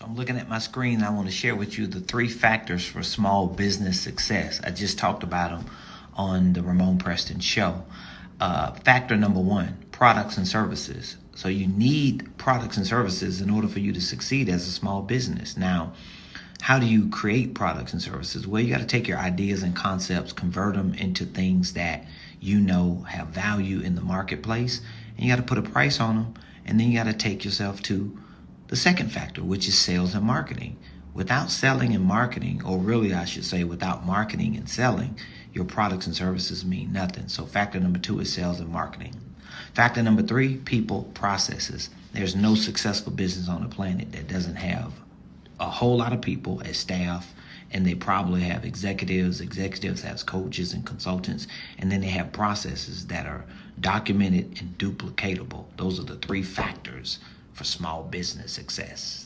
I'm looking at my screen. I want to share with you the 3 factors for small business success. I just talked about them on the Ramonepreston show. Factor number 1, products and services. So you need products and services in order for you to succeed as a small business. Now, how do you create products and services? Well, you got to take your ideas and concepts, convert them into things that you know have value in the marketplace, and you got to put a price on them. And then you got to take yourself to the second factor, which is sales and marketing. Without selling and marketing, or really I should say without marketing and selling, your products and services mean nothing. So factor number 2 is sales and marketing. Factor number 3, people, processes. There's no successful business on the planet that doesn't have a whole lot of people as staff, and they probably have executives have coaches and consultants, and then they have processes that are documented and duplicatable. Those are the 3 factors for small business success.